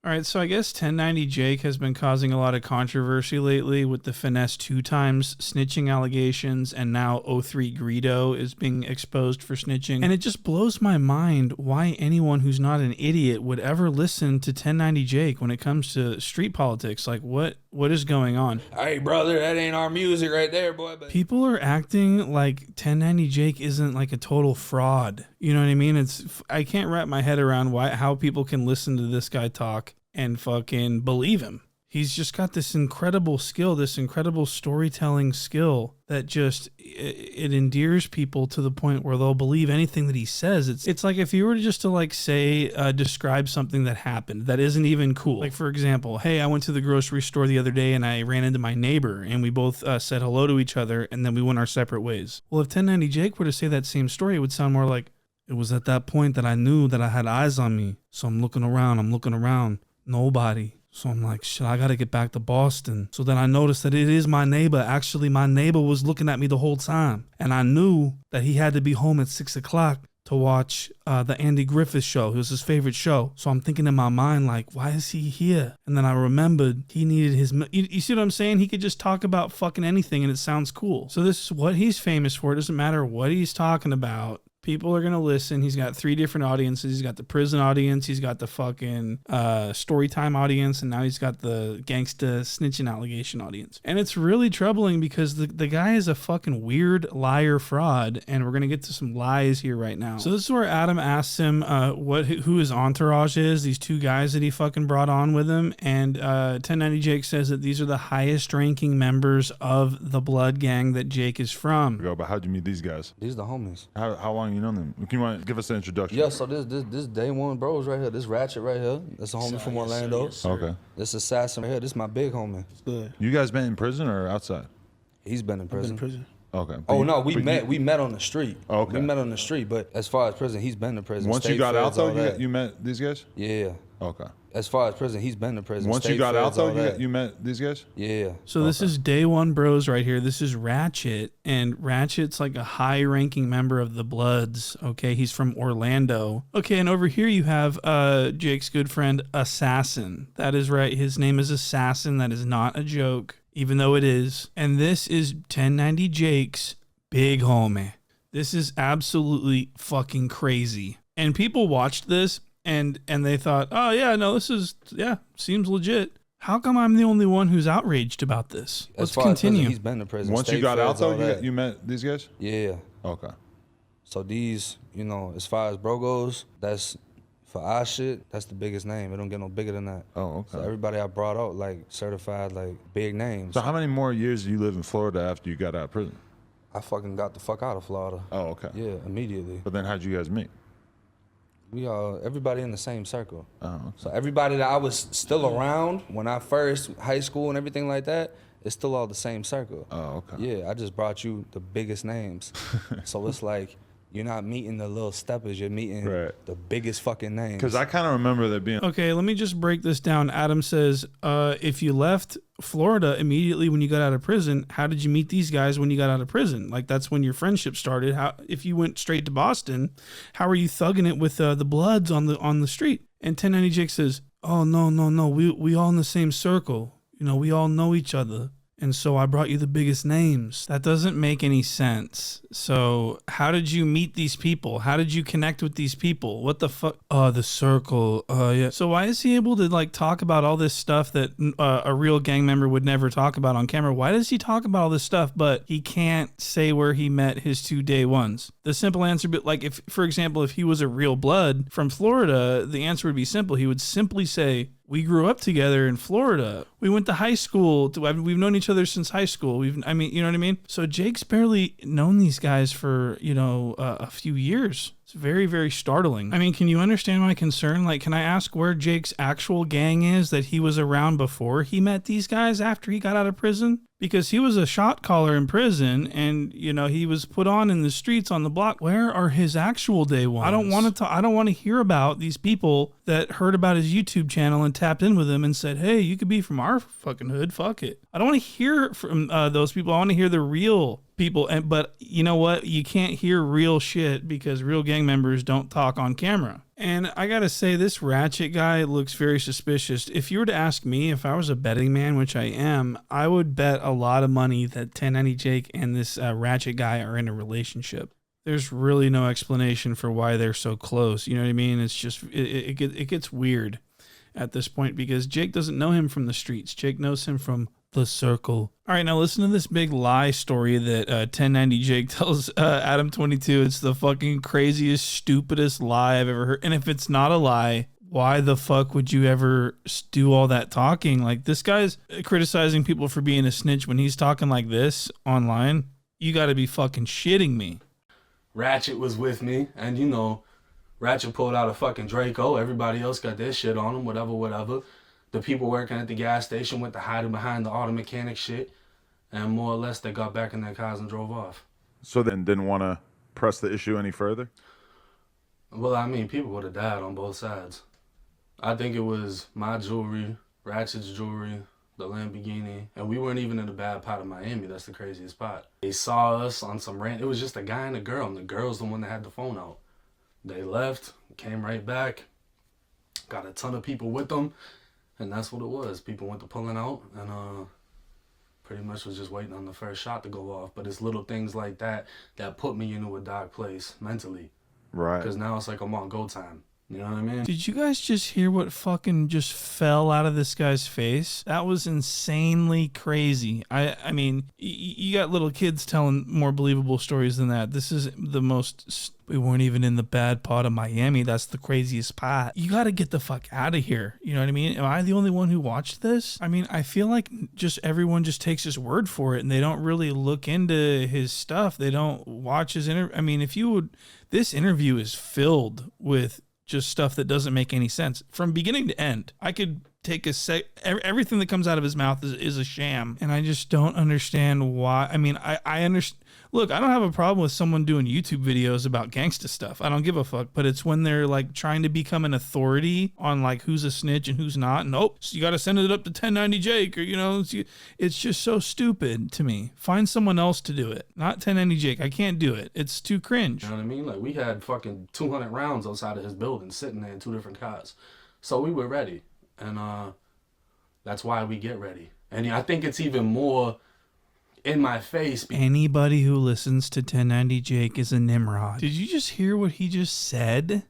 All right, so I guess 1090 Jake has been causing a lot of controversy lately with the Finesse 2 times snitching allegations, and now O3 Greedo is being exposed for snitching. And it just blows my mind why anyone who's not an idiot would ever listen to 1090 Jake when it comes to street politics. Like, what is going on? Hey, brother, that ain't our music right there, boy. People are acting like 1090 Jake isn't like a total fraud. You know what I mean? I can't wrap my head around how people can listen to this guy talk and fucking believe him. He's just got this incredible skill, this incredible storytelling skill that just, it endears people to the point where they'll believe anything that he says. It's like if you were just to like say, describe something that happened that isn't even cool. Like, for example, hey, I went to the grocery store the other day and I ran into my neighbor and we both said hello to each other and then we went our separate ways. Well, if 1090 Jake were to say that same story, it would sound more like, it was at that point that I knew that I had eyes on me. So I'm looking around. Nobody. So I'm like, shit, I gotta get back to Boston. So then I noticed that it is my neighbor. Actually, my neighbor was looking at me the whole time. And I knew that he had to be home at 6 o'clock to watch the Andy Griffith show. It was his favorite show. So I'm thinking in my mind, like, why is he here? And then I remembered he needed his... You see what I'm saying? He could just talk about fucking anything and it sounds cool. So this is what he's famous for. It doesn't matter what he's talking about. People are going to listen. He's got 3 different audiences. He's got the prison audience. He's got the fucking Storytime audience. And now he's got the gangsta snitching allegation audience. And it's really troubling because the guy is a fucking weird liar fraud. And we're going to get to some lies here right now. So this is where Adam asks him who his entourage is. These 2 guys that he fucking brought on with him. And 1090 Jake says that these are the highest ranking members of the blood gang that Jake is from. But how'd you meet these guys? These are the homies. How long you know them? Can you want to give us an introduction? Yeah, so this day one bros right here. This Ratchet right here. That's a homie from Orlando. Yes, okay. This Assassin right here. This is my big homie. Good. You guys been in prison or outside? He's been in prison. Okay. Oh no, we met on the street. Oh, okay. We met on the street, but as far as prison, he's been to prison. Once you got out though, you met these guys? Yeah. Okay. As far as prison, he's been to prison. Once you got out though, you met these guys? Yeah. So this is day one bros right here. This is Ratchet, and Ratchet's like a high ranking member of the Bloods. Okay. He's from Orlando. Okay. And over here you have Jake's good friend Assassin. That is right. His name is Assassin. That is not a joke, even though it is. And this is 1090 Jake's big homie. This is absolutely fucking crazy. And people watched this and they thought, oh yeah, no, seems legit. How come I'm the only one who's outraged about this? Let's continue. Prison, he's been to prison. Once you got out though, you met these guys? Yeah. Okay. So these, as far as bro goes, that's for our shit, that's the biggest name. It don't get no bigger than that. Oh, okay. So everybody I brought out, like, certified, like, big names. So how many more years do you live in Florida after you got out of prison? I fucking got the fuck out of Florida. Oh, okay. Yeah, immediately. But then how'd you guys meet? We everybody in the same circle. Oh, okay. So everybody that I was still around when I first high school and everything like that, it's still all the same circle. Oh, okay. Yeah, I just brought you the biggest names. So it's like, you're not meeting the little steppers, you're meeting the biggest fucking names. Because I kind of remember that being... Okay, let me just break this down. Adam says, if you left Florida immediately when you got out of prison, how did you meet these guys when you got out of prison? Like, that's when your friendship started. How, if you went straight to Boston, how are you thugging it with the Bloods on the street? And 1090 Jake says, oh, no, we all in the same circle. We all know each other. And so I brought you the biggest names. That doesn't make any sense. So how did you meet these people? How did you connect with these people? What the fuck? The circle. Yeah. So why is he able to like talk about all this stuff that a real gang member would never talk about on camera? Why does he talk about all this stuff, but he can't say where he met his 2 day ones? The simple answer, but like if, for example, if he was a real blood from Florida, the answer would be simple. He would simply say, we grew up together in Florida. We went to high school. We've known each other since high school. You know what I mean? So Jake's barely known these guys for, a few years. It's very, very startling. I mean, can you understand my concern? Like, can I ask where Jake's actual gang is that he was around before he met these guys after he got out of prison? Because he was a shot caller in prison and, he was put on in the streets on the block. Where are his actual day ones? I don't want to hear about these people that heard about his YouTube channel and tapped in with him and said, hey, you could be from our fucking hood. Fuck it. I don't want to hear from those people. I want to hear the real people. But you know what? You can't hear real shit because real gang members don't talk on camera. And I gotta say, this Ratchet guy looks very suspicious. If you were to ask me, if I was a betting man, which I am, I would bet a lot of money that 1090 Jake and this Ratchet guy are in a relationship. There's really no explanation for why they're so close. You know what I mean? It's just, it gets weird at this point because Jake doesn't know him from the streets. Jake knows him from the circle. All right, now listen to this big lie story that 1090 Jake tells Adam 22. It's the fucking craziest, stupidest lie I've ever heard. And if it's not a lie, why the fuck would you ever do all that talking? Like, this guy's criticizing people for being a snitch when he's talking like this online. You got to be fucking shitting me. Ratchet was with me, and you know, Ratchet pulled out a fucking Draco. Everybody else got their shit on them, whatever. The people working at the gas station went to hiding behind the auto mechanic shit, and more or less they got back in their cars and drove off. So then didn't want to press the issue any further? Well, I mean, people would have died on both sides. I think it was my jewelry, Ratchet's jewelry, the Lamborghini, and we weren't even in a bad part of Miami. That's the craziest part. They saw us on some rant. It was just a guy and a girl, and the girl's the one that had the phone out. They left, came right back, got a ton of people with them. And that's what it was. People went to pulling out and pretty much was just waiting on the first shot to go off. But it's little things like that that put me into a dark place mentally. Right. Because now it's like I'm on go time. You know what I mean? Did you guys just hear what fucking just fell out of this guy's face? That was insanely crazy. I mean, you got little kids telling more believable stories than that. This is the most... We weren't even in the bad part of Miami. That's the craziest part. You got to get the fuck out of here. You know what I mean? Am I the only one who watched this? I mean, I feel like just everyone just takes his word for it and they don't really look into his stuff. They don't watch his interview. I mean, if you would... This interview is filled with just stuff that doesn't make any sense from beginning to end. I could take everything that comes out of his mouth is a sham, and I just don't understand why. I mean, I understand. Look, I don't have a problem with someone doing YouTube videos about gangsta stuff. I don't give a fuck. But it's when they're like trying to become an authority on like who's a snitch and who's not. And so you got to send it up to 1090 Jake, or you know, it's just so stupid to me. Find someone else to do it, not 1090 Jake. I can't do it. It's too cringe. You know what I mean? Like, we had fucking 200 rounds outside of his building sitting there in 2 different cars, so we were ready, and that's why we get ready. And I think it's even more in my face. Anybody who listens to 1090 Jake is a Nimrod. Did you just hear what he just said?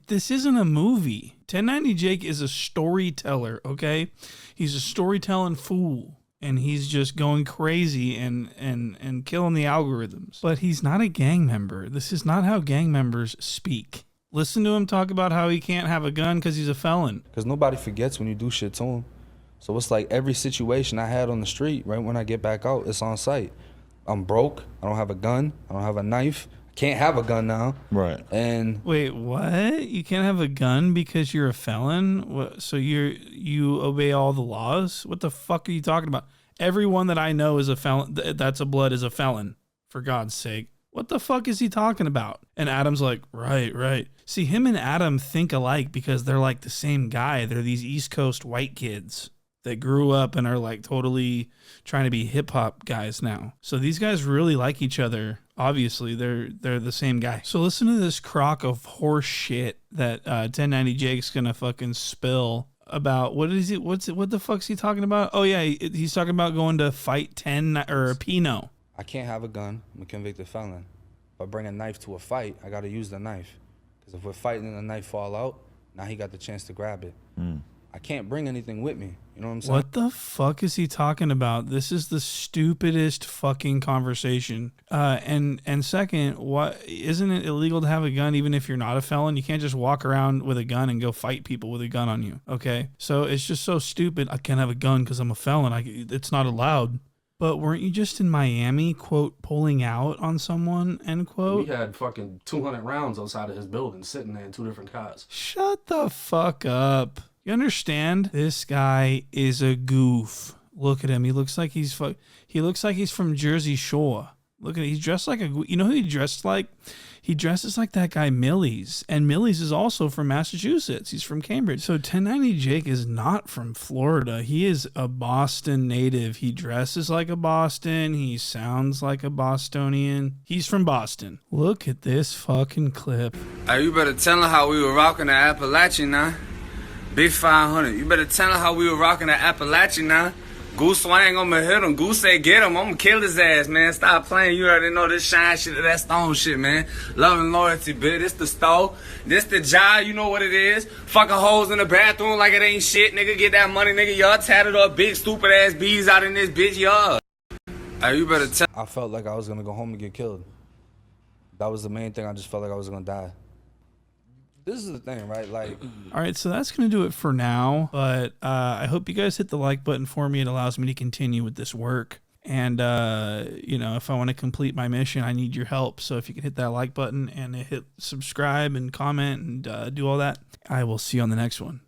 This isn't a movie. 1090 Jake is a storyteller, okay? He's a storytelling fool, and he's just going crazy and killing the algorithms. But he's not a gang member. This is not how gang members speak. Listen to him talk about how he can't have a gun because he's a felon. Because nobody forgets when you do shit to him. So it's like every situation I had on the street, right when I get back out, it's on site. I'm broke. I don't have a gun. I don't have a knife. I can't have a gun now. Right. And wait, what? You can't have a gun because you're a felon? What, so you obey all the laws? What the fuck are you talking about? Everyone that I know is a felon. That's a blood is a felon. For God's sake. What the fuck is he talking about? And Adam's like, right. See, him and Adam think alike because they're like the same guy. They're these East Coast white kids that grew up and are like totally trying to be hip hop guys now. So these guys really like each other. Obviously, they're the same guy. So listen to this crock of horse shit that 1090 Jake's gonna fucking spill about. What is it? What the fuck's he talking about? Oh yeah, he's talking about going to fight 10 or Pino. I can't have a gun. I'm a convicted felon. If I bring a knife to a fight, I gotta use the knife. Because if we're fighting and the knife fall out, now he got the chance to grab it. I can't bring anything with me. You know what I'm saying? What the fuck is he talking about? This is the stupidest fucking conversation. And second, what isn't it illegal to have a gun even if you're not a felon? You can't just walk around with a gun and go fight people with a gun on you. Okay, so it's just so stupid. I can't have a gun because I'm a felon. It's not allowed. But weren't you just in Miami, quote, pulling out on someone, end quote? We had fucking 200 rounds outside of his building sitting there in 2 different cars. Shut the fuck up. You understand? This guy is a goof. Look at him. He looks like he's from Jersey Shore. Look at it. He's dressed like you know who he dressed like? He dresses like that guy Millie's. And Millie's is also from Massachusetts. He's from Cambridge. So 1090 Jake is not from Florida. He is a Boston native. He dresses like a Boston. He sounds like a Bostonian. He's from Boston. Look at this fucking clip. Hey, you better tell him how we were rocking the Appalachian now. Big 500. You better tell him how we were rocking the Appalachian now. Goose swang, I'ma hit him. Goose say get him, I'ma kill his ass, man. Stop playing, you already know this shine shit, that stone shit, man. Love and loyalty, bitch. This the stove, this the job, you know what it is. Fucking hoes in the bathroom like it ain't shit, nigga. Get that money, nigga. Y'all tatted up big stupid ass bees out in this bitch, y'all. Hey, you better tell. I felt like I was gonna go home and get killed. That was the main thing. I just felt like I was gonna die. This is the thing, right? Like, all right, so that's going to do it for now. But I hope you guys hit the like button for me. It allows me to continue with this work. And, you know, if I want to complete my mission, I need your help. So if you can hit that like button and hit subscribe and comment and do all that, I will see you on the next one.